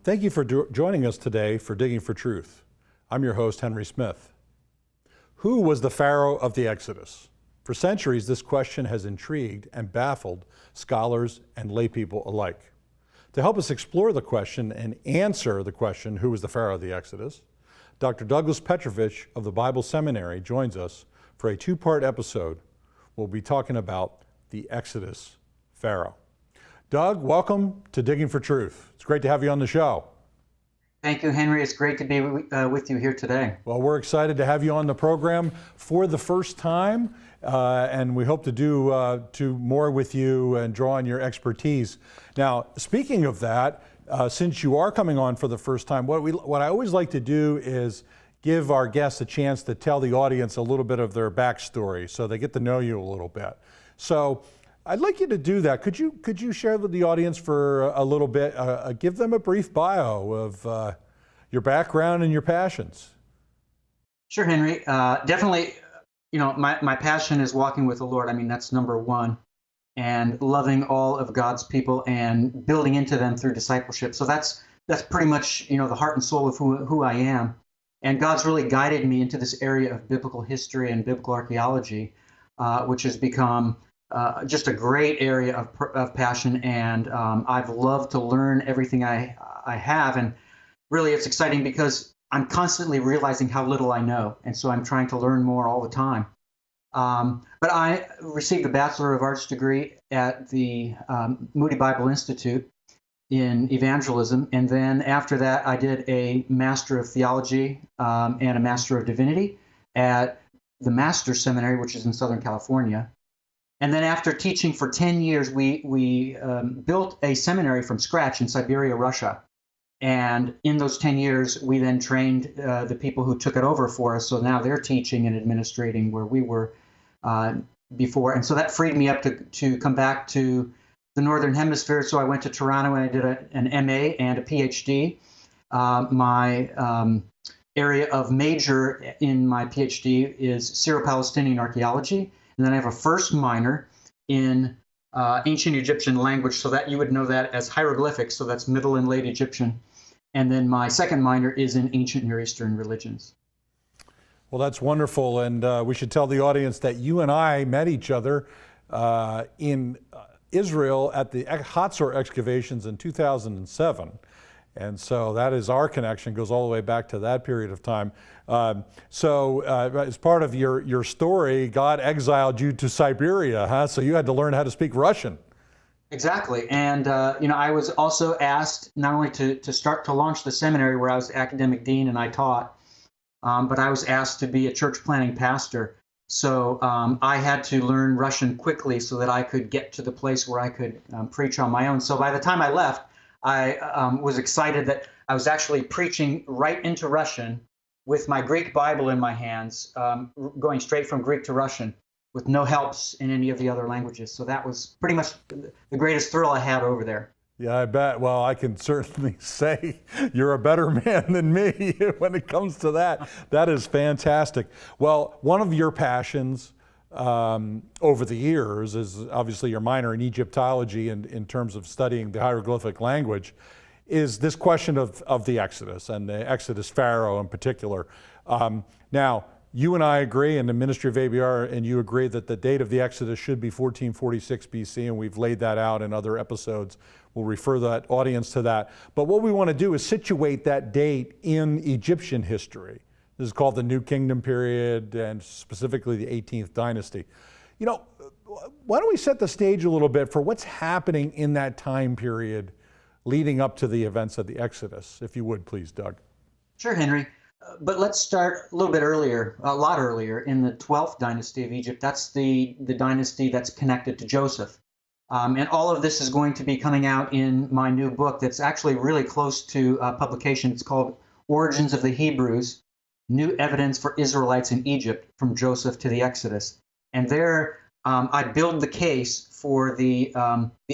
Thank you for joining us today for Digging for Truth. I'm your host, Henry Smith. Who was the Pharaoh of the Exodus? For centuries, this question has intrigued and baffled scholars and laypeople alike. To help us explore the question and answer the question, who was the Pharaoh of the Exodus, Dr. Douglas Petrovich of the Bible Seminary joins us for a two-part episode. We'll be talking about the Exodus Pharaoh. Doug, welcome to Digging for Truth. It's great to have you on the show. Thank you, Henry. It's great to be with you here today. Well, we're excited to have you on the program for the first time, and we hope to do more with you and draw on your expertise. Now, speaking of that, since you are coming on for the first time, what I always like to do is give our guests a chance to tell the audience a little bit of their backstory so they get to know you a little bit. So I'd like you to do that. Could you share with the audience for a little bit, give them a brief bio of your background and your passions? Sure, Henry. Definitely, my passion is walking with the Lord. I mean, that's number one, and loving all of God's people and building into them through discipleship. So that's pretty much, the heart and soul of who I am. And God's really guided me into this area of biblical history and biblical archaeology, which has become just a great area of passion, and I've loved to learn everything I have, and really it's exciting because I'm constantly realizing how little I know, and so I'm trying to learn more all the time. But I received a Bachelor of Arts degree at the Moody Bible Institute in evangelism, and then after that I did a Master of Theology and a Master of Divinity at the Master's Seminary, which is in Southern California. And then after teaching for 10 years, we built a seminary from scratch in Siberia, Russia. And in those 10 years, we then trained the people who took it over for us. So now they're teaching and administrating where we were before. And so that freed me up to come back to the Northern Hemisphere. So I went to Toronto and I did an MA and a PhD. My area of major in my PhD is Syro-Palestinian archaeology. And then I have a first minor in ancient Egyptian language, so that you would know that as hieroglyphics, so that's Middle and Late Egyptian. And then my second minor is in ancient Near Eastern religions. Well, that's wonderful, and we should tell the audience that you and I met each other in Israel at the Hatzor excavations in 2007. And so that is our connection, goes all the way back to that period of time. So as part of your story, God exiled you to Siberia, huh? So you had to learn how to speak Russian. Exactly. And, I was also asked not only to launch the seminary where I was academic dean and I taught, but I was asked to be a church planting pastor. So I had to learn Russian quickly so that I could get to the place where I could preach on my own. So by the time I left, I was excited that I was actually preaching right into Russian with my Greek Bible in my hands, going straight from Greek to Russian with no helps in any of the other languages. So that was pretty much the greatest thrill I had over there. Yeah, I bet. Well, I can certainly say you're a better man than me when it comes to that. That is fantastic. Well, one of your passions over the years is obviously your minor in Egyptology and in terms of studying the hieroglyphic language, is this question of the Exodus and the Exodus Pharaoh in particular. Now, you and I agree, and the Ministry of ABR and you agree that the date of the Exodus should be 1446 BC, and we've laid that out in other episodes. We'll refer that audience to that. But what we want to do is situate that date in Egyptian history. This is called the New Kingdom period, and specifically the 18th dynasty. Why don't we set the stage a little bit for what's happening in that time period leading up to the events of the Exodus, if you would, please, Doug. Sure, Henry. But let's start a little bit earlier, a lot earlier, in the 12th dynasty of Egypt. That's the dynasty that's connected to Joseph. And all of this is going to be coming out in my new book that's actually really close to publication. It's called Origins of the Hebrews, New Evidence for Israelites in Egypt, from Joseph to the Exodus. And there I build the case for the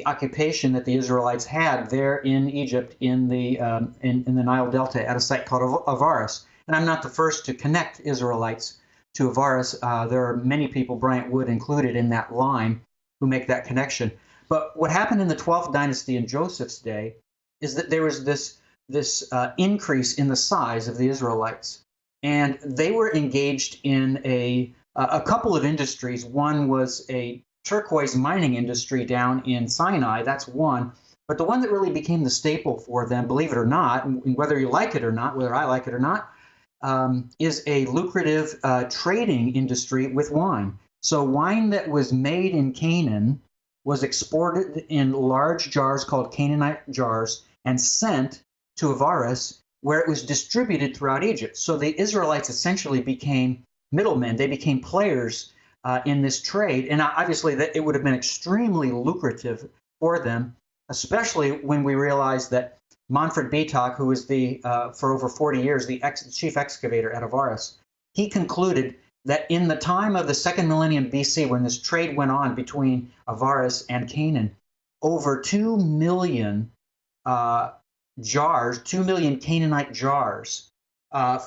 occupation that the Israelites had there in Egypt in the Nile Delta at a site called Avaris. And I'm not the first to connect Israelites to Avaris. There are many people, Bryant Wood included, in that line who make that connection. But what happened in the 12th dynasty in Joseph's day is that there was this increase in the size of the Israelites. And they were engaged in a couple of industries. One was a turquoise mining industry down in Sinai. That's one. But the one that really became the staple for them, believe it or not, and whether you like it or not, whether I like it or not, is a lucrative trading industry with wine. So wine that was made in Canaan was exported in large jars called Canaanite jars and sent to Avaris, where it was distributed throughout Egypt. So the Israelites essentially became middlemen. They became players in this trade. And obviously, that it would have been extremely lucrative for them, especially when we realize that Manfred Betok, who was for over 40 years, the chief excavator at Avaris, he concluded that in the time of the second millennium BC, when this trade went on between Avaris and Canaan, over 2 million jars, 2 million Canaanite jars,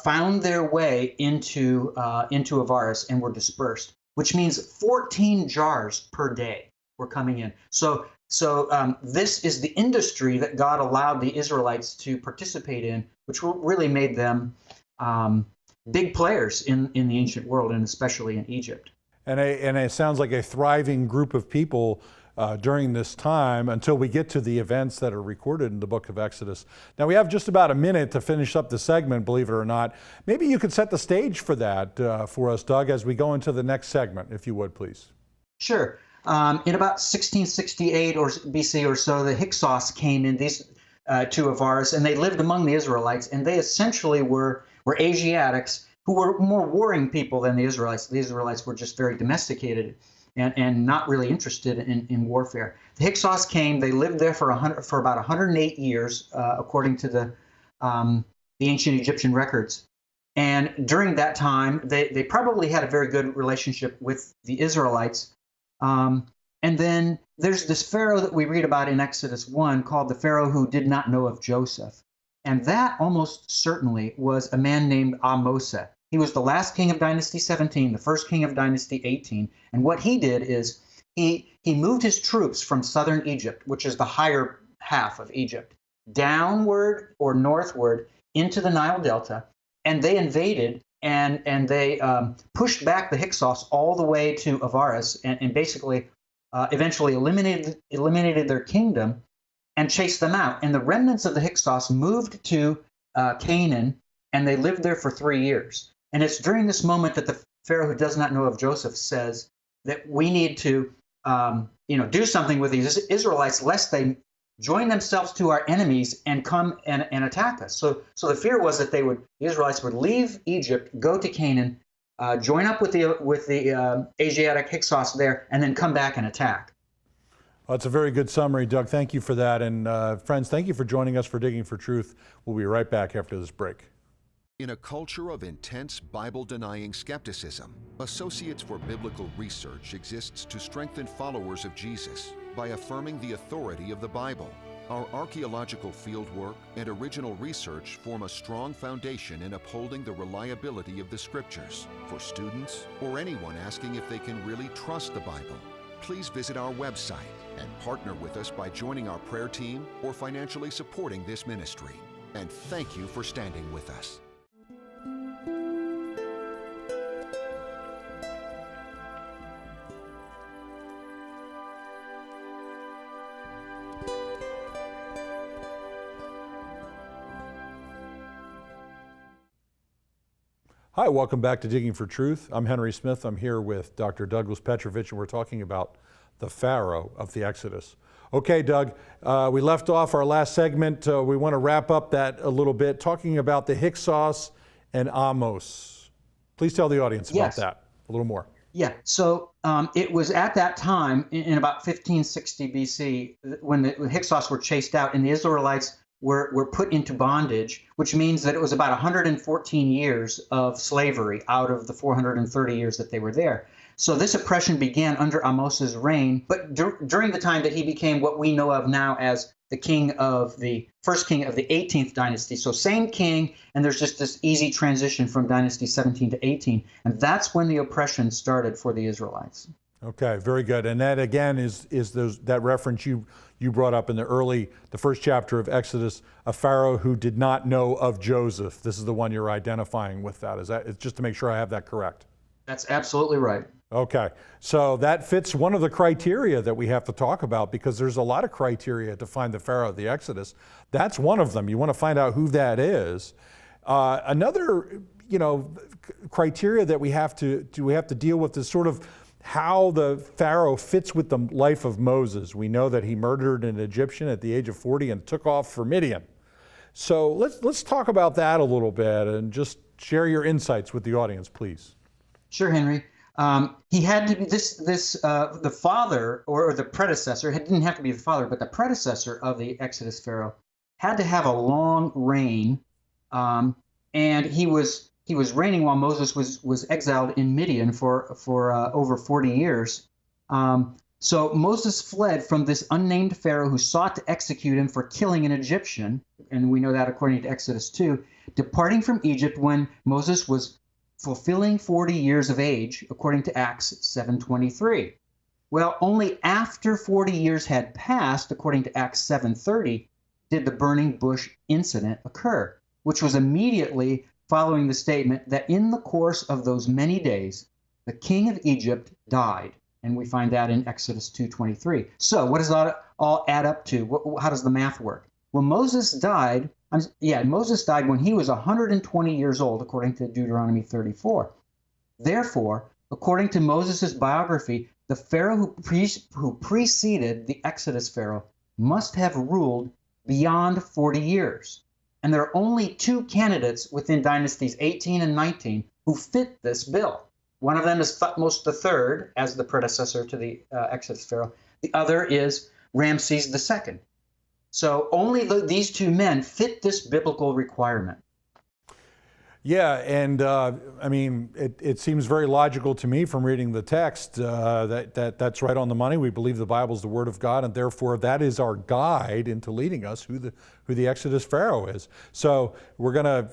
found their way into Avaris and were dispersed, which means 14 jars per day were coming in. So this is the industry that God allowed the Israelites to participate in, which really made them big players in the ancient world, and especially in Egypt. And it sounds like a thriving group of people during this time until we get to the events that are recorded in the book of Exodus. Now, we have just about a minute to finish up the segment, believe it or not. Maybe you could set the stage for that for us, Doug, as we go into the next segment, if you would, please. Sure. In about 1668 or BC or so, the Hyksos came in to Avaris, and they lived among the Israelites, and they essentially were Asiatics who were more warring people than the Israelites. The Israelites were just very domesticated and not really interested in warfare. The Hyksos came. They lived there for about 108 years, according to the ancient Egyptian records. And during that time, they probably had a very good relationship with the Israelites. And then there's this Pharaoh that we read about in Exodus 1 called the Pharaoh who did not know of Joseph. And that almost certainly was a man named Amenhotep. He was the last king of Dynasty 17, the first king of Dynasty 18. And what he did is he moved his troops from southern Egypt, which is the higher half of Egypt, downward or northward into the Nile Delta. And they invaded and they pushed back the Hyksos all the way to Avaris and basically eventually eliminated their kingdom and chased them out. And the remnants of the Hyksos moved to Canaan, and they lived there for 3 years. And it's during this moment that the Pharaoh who does not know of Joseph says that we need to do something with these Israelites lest they join themselves to our enemies and come and attack us. So the fear was that the Israelites would leave Egypt, go to Canaan, join up with the Asiatic Hyksos there, and then come back and attack. Well, that's a very good summary, Doug. Thank you for that. And friends, thank you for joining us for Digging for Truth. We'll be right back after this break. In a culture of intense Bible-denying skepticism, Associates for Biblical Research exists to strengthen followers of Jesus by affirming the authority of the Bible. Our archaeological fieldwork and original research form a strong foundation in upholding the reliability of the Scriptures. For students or anyone asking if they can really trust the Bible, please visit our website and partner with us by joining our prayer team or financially supporting this ministry. And thank you for standing with us. Hi, welcome back to Digging for Truth. I'm Henry Smith. I'm here with Dr. Douglas Petrovich, and we're talking about the Pharaoh of the Exodus. Okay, Doug, we left off our last segment. We want to wrap up that a little bit, talking about the Hyksos and Amos. Please tell the audience about that a little more. Yeah, so it was at that time, in about 1560 BC, when the Hyksos were chased out and the Israelites were put into bondage, which means that it was about 114 years of slavery out of the 430 years that they were there. So this oppression began under Amos's reign, but during the time that he became what we know of now as the first king of the 18th dynasty. So same king, and there's just this easy transition from dynasty 17 to 18. And that's when the oppression started for the Israelites. Okay, very good. And that again is that reference you brought up in the first chapter of Exodus, a Pharaoh who did not know of Joseph. This is the one you're identifying with that. It's just to make sure I have that correct. That's absolutely right. Okay, so that fits one of the criteria that we have to talk about, because there's a lot of criteria to find the Pharaoh of the Exodus. That's one of them. You want to find out who that is. Another, criteria that we have to deal with is sort of how the Pharaoh fits with the life of Moses. We know that he murdered an Egyptian at the age of 40 and took off for Midian. So let's talk about that a little bit and just share your insights with the audience, please. Sure, Henry. He had to be the father or the predecessor. It didn't have to be the father, but the predecessor of the Exodus Pharaoh had to have a long reign, and he was reigning while Moses was exiled in Midian for over 40 years. So Moses fled from this unnamed Pharaoh who sought to execute him for killing an Egyptian, and we know that according to Exodus 2, departing from Egypt when Moses was fulfilling 40 years of age, according to Acts 7:23. Well, only after 40 years had passed, according to Acts 7:30, did the burning bush incident occur, which was immediately following the statement that in the course of those many days, the king of Egypt died. And we find that in Exodus 2:23. So what does that all add up to? How does the math work? Well, Moses died when he was 120 years old, according to Deuteronomy 34. Therefore, according to Moses' biography, the Pharaoh who preceded the Exodus Pharaoh must have ruled beyond 40 years. And there are only two candidates within dynasties 18 and 19 who fit this bill. One of them is Thutmose III, as the predecessor to the Exodus Pharaoh. The other is Ramses II. So only these two men fit this biblical requirement. Yeah, and it seems very logical to me from reading the text that's right on the money. We believe the Bible is the Word of God, and therefore that is our guide into leading us who the Exodus Pharaoh is. So we're going to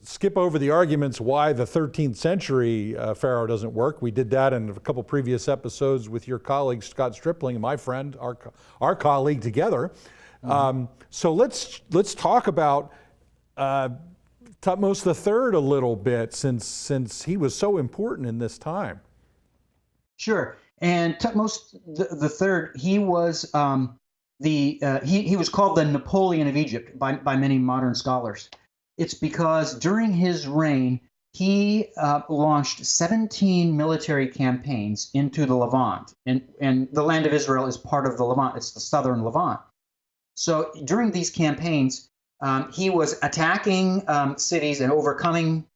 skip over the arguments why the 13th century Pharaoh doesn't work. We did that in a couple previous episodes with your colleague Scott Stripling and my friend, our colleague together. So let's talk about Thutmose III a little bit, since he was so important in this time. Sure. And Thutmose III, he was he was called the Napoleon of Egypt by many modern scholars. It's because during his reign, he launched 17 military campaigns into the Levant, and the land of Israel is part of the Levant. It's the southern Levant. So during these campaigns, he was attacking cities and overcoming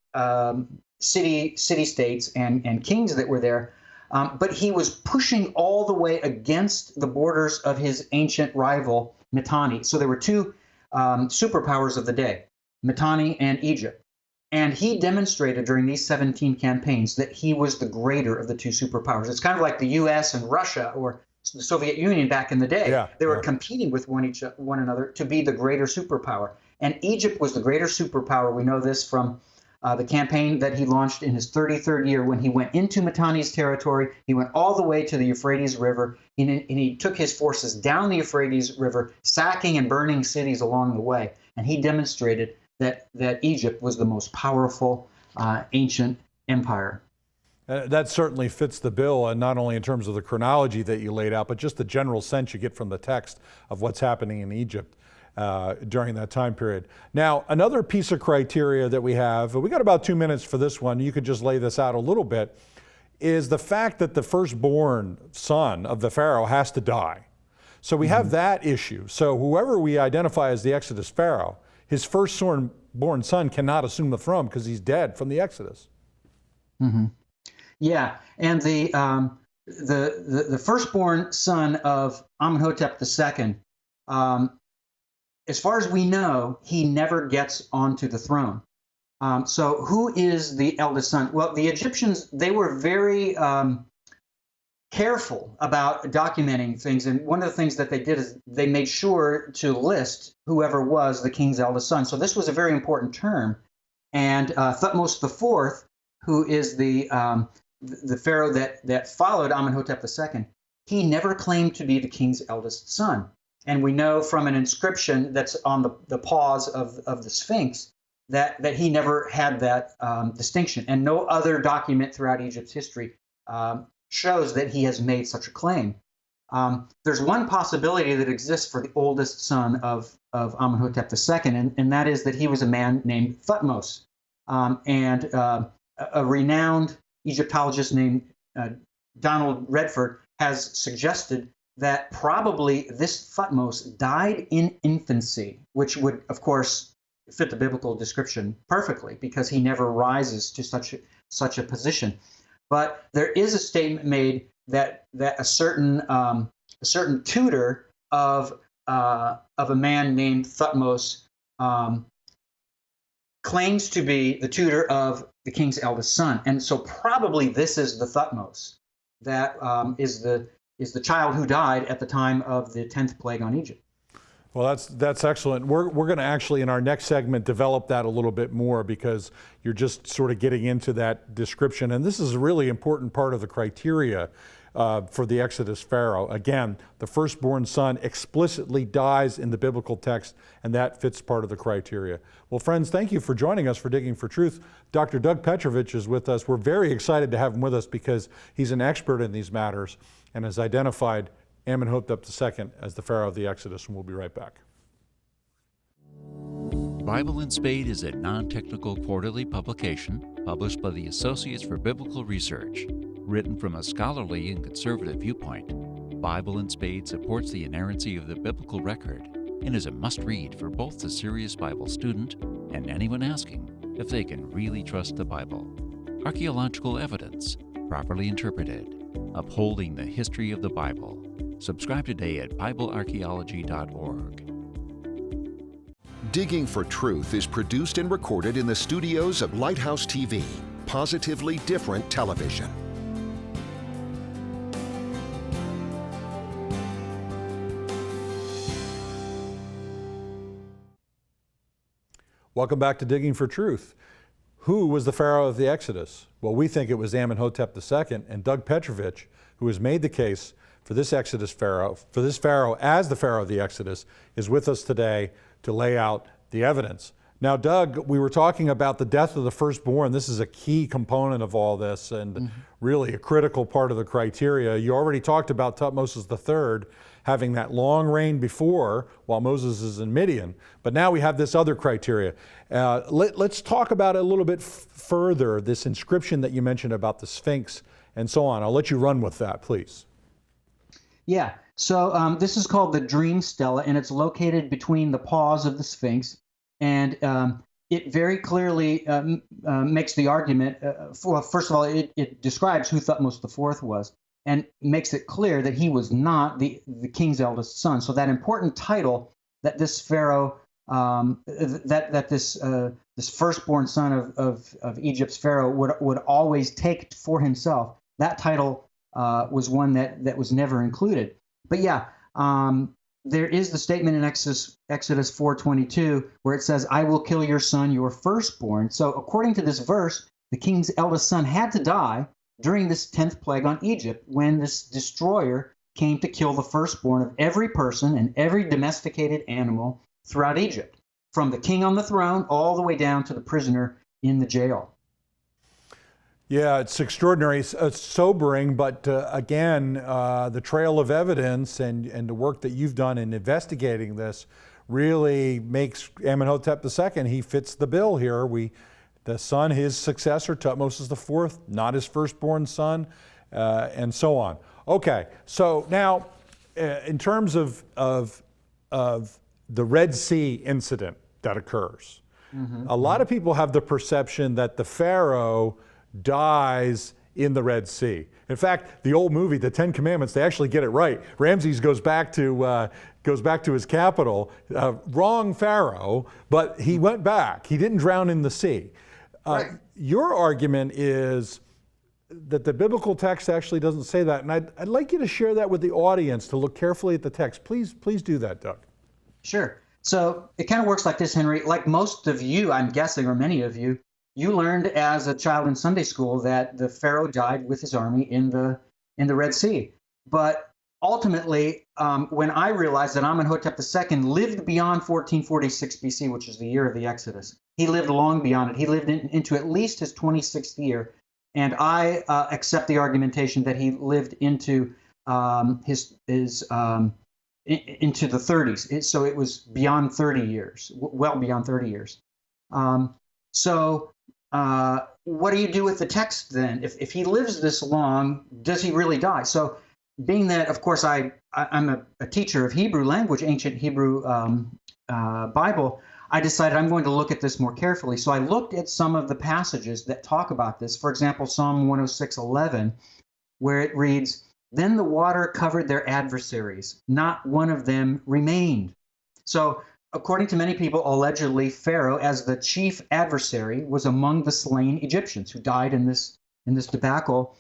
city-states and kings that were there, but he was pushing all the way against the borders of his ancient rival, Mitanni. So there were two superpowers of the day, Mitanni and Egypt. And he demonstrated during these 17 campaigns that he was the greater of the two superpowers. It's kind of like the U.S. and Russia, or the Soviet Union back in the day. Yeah, they were competing with one another to be the greater superpower. And Egypt was the greater superpower. We know this from the campaign that he launched in his 33rd year when he went into Mitanni's territory. He went all the way to the Euphrates River, and he took his forces down the Euphrates River, sacking and burning cities along the way. And he demonstrated that Egypt was the most powerful ancient empire. That certainly fits the bill, and not only in terms of the chronology that you laid out, but just the general sense you get from the text of what's happening in Egypt during that time period. Now, another piece of criteria that we have, we got about 2 minutes for this one, you could just lay this out a little bit, is the fact that the firstborn son of the Pharaoh has to die. So we have that issue. So whoever we identify as the Exodus Pharaoh, his firstborn son cannot assume the throne because he's dead from the Exodus. Mm-hmm. Yeah, and the firstborn son of Amenhotep II, as far as we know, he never gets onto the throne. So who is the eldest son? Well, the Egyptians, they were very careful about documenting things, and one of the things that they did is they made sure to list whoever was the king's eldest son. So this was a very important term, and Thutmose IV, who is the the Pharaoh that followed Amenhotep II, he never claimed to be the king's eldest son. And we know from an inscription that's on the paws of the Sphinx that he never had that distinction. And no other document throughout Egypt's history shows that he has made such a claim. There's one possibility that exists for the oldest son of Amenhotep II, and that is that he was a man named Thutmose. And a renowned Egyptologist named Donald Redford has suggested that probably this Thutmose died in infancy, which would, of course, fit the biblical description perfectly because he never rises to such a position. But there is a statement made that a certain tutor of a man named Thutmose claims to be the tutor of the king's eldest son, and so probably this is the Thutmose that is the child who died at the time of the 10th plague on Egypt. Well, that's excellent. We're going to actually, in our next segment, develop that a little bit more because you're just sort of getting into that description. And this is a really important part of the criteria for the Exodus Pharaoh. Again, the firstborn son explicitly dies in the biblical text, and that fits part of the criteria. Well, friends, thank you for joining us for Digging for Truth. Dr. Doug Petrovich is with us. We're very excited to have him with us because he's an expert in these matters and has identified Amenhotep II as the Pharaoh of the Exodus, and we'll be right back. Bible in Spade is a non-technical quarterly publication published by the Associates for Biblical Research. Written from a scholarly and conservative viewpoint, Bible in Spade supports the inerrancy of the biblical record and is a must-read for both the serious Bible student and anyone asking if they can really trust the Bible. Archaeological evidence, properly interpreted, upholding the history of the Bible. Subscribe today at BibleArchaeology.org. Digging for Truth is produced and recorded in the studios of Lighthouse TV, positively different television. Welcome back to Digging for Truth. Who was the Pharaoh of the Exodus? Well, we think it was Amenhotep II, and Doug Petrovich, who has made the case for this Pharaoh as the Pharaoh of the Exodus, is with us today to lay out the evidence. Now, Doug, we were talking about the death of the firstborn. This is a key component of all this and really a critical part of the criteria. You already talked about Thutmose III having that long reign before while Moses is in Midian, but now we have this other criteria. Let's talk about it a little bit further, this inscription that you mentioned about the Sphinx and so on. I'll let you run with that, please. Yeah, so this is called the Dream Stela, and it's located between the paws of the Sphinx. And it very clearly makes the argument, well, first of all, it describes who Thutmose IV was and makes it clear that he was not the king's eldest son. So that important title that this Pharaoh, this firstborn son of Egypt's Pharaoh would always take for himself, that title was one that was never included. But yeah, there is the statement in Exodus 4:22 where it says, "I will kill your son, your firstborn." So according to this verse, the king's eldest son had to die during this 10th plague on Egypt when this destroyer came to kill the firstborn of every person and every domesticated animal throughout Egypt, from the king on the throne all the way down to the prisoner in the jail. Yeah, it's extraordinary, it's sobering, but again, the trail of evidence and the work that you've done in investigating this really makes Amenhotep II, he fits the bill here. The son, his successor, Thutmose IV, not his firstborn son, and so on. Okay, so now, in terms of the Red Sea incident that occurs, a lot of people have the perception that the Pharaoh dies in the Red Sea. In fact, the old movie, The Ten Commandments, they actually get it right. Ramses goes back to his capital. Wrong Pharaoh, but he went back. He didn't drown in the sea. Right. Your argument is that the biblical text actually doesn't say that, and I'd like you to share that with the audience to look carefully at the text. Please do that, Doug. Sure. So it kind of works like this, Henry. Like most of you, I'm guessing, or many of you, you learned as a child in Sunday school that the Pharaoh died with his army in the Red Sea. But ultimately, when I realized that Amenhotep II lived beyond 1446 BC, which is the year of the Exodus, he lived long beyond it. He lived into at least his 26th year. And I accept the argumentation that he lived into into the 30s. So it was beyond 30 years, well beyond 30 years. What do you do with the text then? If he lives this long, does he really die? So being that, of course, I'm a teacher of Hebrew language, ancient Hebrew Bible, I decided I'm going to look at this more carefully. So I looked at some of the passages that talk about this. For example, Psalm 106:11, where it reads, "Then the water covered their adversaries, not one of them remained." So according to many people, allegedly Pharaoh, as the chief adversary, was among the slain Egyptians who died in this debacle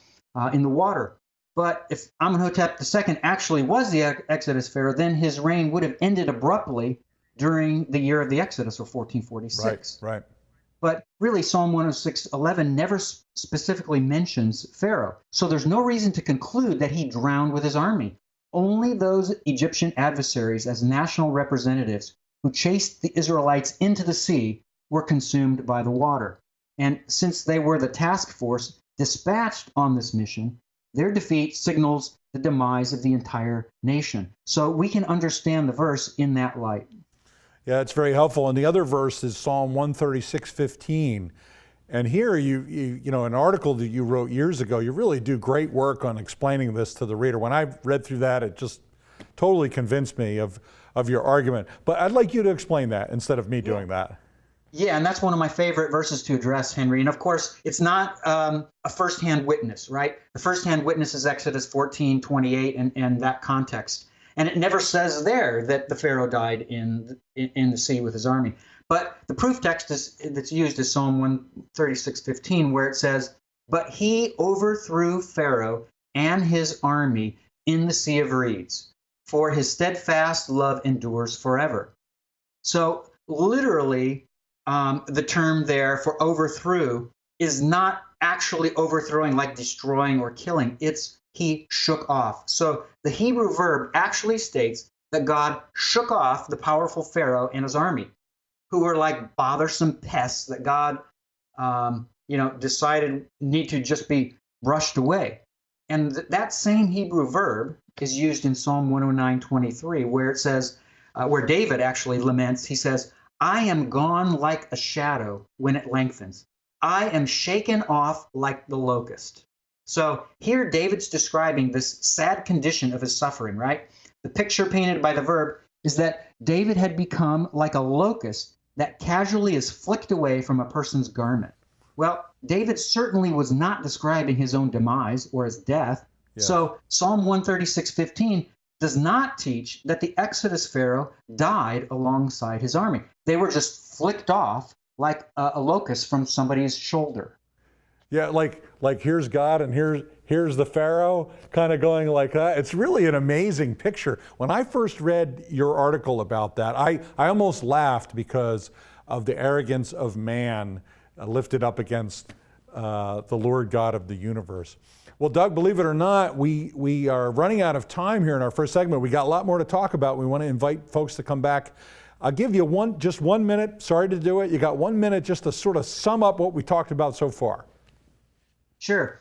in the water. But if Amenhotep II actually was the Exodus Pharaoh, then his reign would have ended abruptly during the year of the Exodus, or 1446. Right. But really, Psalm 106:11 never specifically mentions Pharaoh. So there's no reason to conclude that he drowned with his army. Only those Egyptian adversaries, as national representatives, who chased the Israelites into the sea, were consumed by the water. And since they were the task force dispatched on this mission, their defeat signals the demise of the entire nation. So we can understand the verse in that light. Yeah, it's very helpful. And the other verse is Psalm 136:15. And here you know, an article that you wrote years ago, you really do great work on explaining this to the reader. When I read through that, it just totally convinced me of your argument. But I'd like you to explain that instead of me doing that. Yeah, and that's one of my favorite verses to address, Henry. And of course, it's not a firsthand witness, right? The firsthand witness is Exodus 14:28 and that context. And it never says there that the Pharaoh died in the sea with his army. But the proof text that's used is Psalm 136:15, where it says, "But he overthrew Pharaoh and his army in the Sea of Reeds, for his steadfast love endures forever." So literally, the term there for overthrew is not actually overthrowing, like destroying or killing. It's he shook off. So the Hebrew verb actually states that God shook off the powerful Pharaoh and his army, who were like bothersome pests that God, decided need to just be brushed away. And that same Hebrew verb is used in Psalm 109:23, where it says, where David actually laments, he says, "I am gone like a shadow when it lengthens. I am shaken off like the locust." So here David's describing this sad condition of his suffering, right? The picture painted by the verb is that David had become like a locust that casually is flicked away from a person's garment. Well, David certainly was not describing his own demise or his death. Yeah. So Psalm 136:15 does not teach that the Exodus Pharaoh died alongside his army. They were just flicked off like a locust from somebody's shoulder. Yeah, like here's God and here's the Pharaoh, kind of going like that. It's really an amazing picture. When I first read your article about that, I almost laughed because of the arrogance of man lifted up against the Lord God of the universe. Well, Doug, believe it or not, we are running out of time here in our first segment. We got a lot more to talk about. We want to invite folks to come back. I'll give you just 1 minute. Sorry to do it. You got 1 minute just to sort of sum up what we talked about so far. Sure.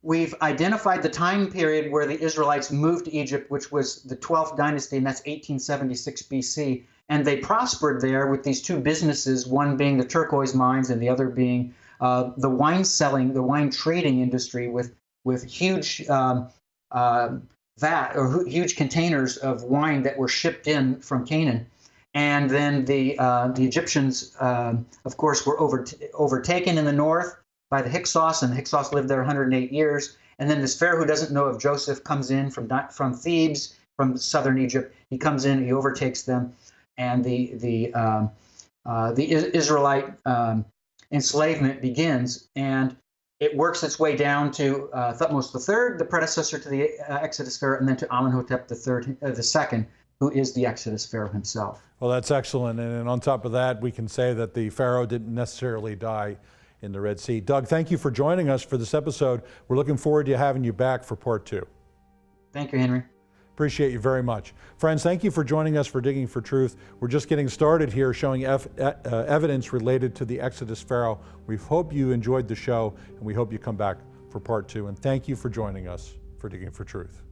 We've identified the time period where the Israelites moved to Egypt, which was the 12th dynasty, and that's 1876 BC. And they prospered there with these two businesses, one being the turquoise mines and the other being the wine trading industry with huge huge containers of wine that were shipped in from Canaan. And then the Egyptians, of course, were overtaken in the north by the Hyksos, and the Hyksos lived there 108 years. And then this Pharaoh who doesn't know of Joseph comes in from Thebes, from southern Egypt. He comes in, he overtakes them, and the Israelite enslavement begins, and it works its way down to Thutmose III, the predecessor to the Exodus Pharaoh, and then to Amenhotep II, who is the Exodus Pharaoh himself. Well, that's excellent. And on top of that, we can say that the Pharaoh didn't necessarily die in the Red Sea. Doug, thank you for joining us for this episode. We're looking forward to having you back for part 2. Thank you, Henry. Appreciate you very much. Friends, thank you for joining us for Digging for Truth. We're just getting started here showing evidence related to the Exodus Pharaoh. We hope you enjoyed the show, and we hope you come back for part 2. And thank you for joining us for Digging for Truth.